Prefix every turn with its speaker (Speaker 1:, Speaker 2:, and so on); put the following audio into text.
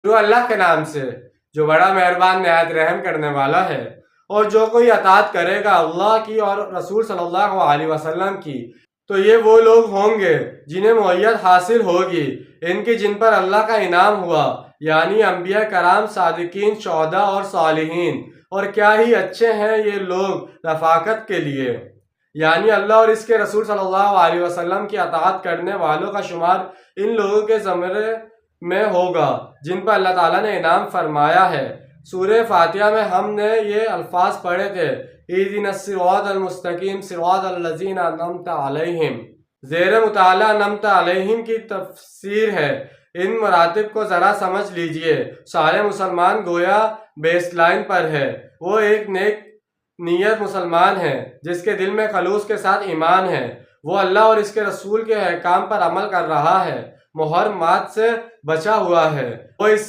Speaker 1: شروع اللہ کے نام سے جو بڑا مہربان نہایت رحم کرنے والا ہے۔ اور جو کوئی اطاعت کرے گا اللہ کی اور رسول صلی اللہ علیہ وسلم کی تو یہ وہ لوگ ہوں گے جنہیں معیت حاصل ہوگی ان کی جن پر اللہ کا انعام ہوا، یعنی انبیاء کرام، صادقین، شہداء اور صالحین۔ اور کیا ہی اچھے ہیں یہ لوگ رفاقت کے لیے، یعنی اللہ اور اس کے رسول صلی اللہ علیہ وسلم کی اطاعت کرنے والوں کا شمار ان لوگوں کے زمرے میں ہوگا جن پر اللہ تعالیٰ نے انعام فرمایا ہے۔ سورہ فاتحہ میں ہم نے یہ الفاظ پڑھے تھے، اہدنا الصراط المستقیم صراط الذین انعمت علیہم۔ زیر مطالعہ انعمت علیہم کی تفسیر ہے۔ ان مراتب کو ذرا سمجھ لیجئے۔ سارے مسلمان گویا بیس لائن پر ہے۔ وہ ایک نیک نیت مسلمان ہے جس کے دل میں خلوص کے ساتھ ایمان ہے، وہ اللہ اور اس کے رسول کے احکام پر عمل کر رہا ہے، محرمات سے بچا ہوا ہے، وہ اس سے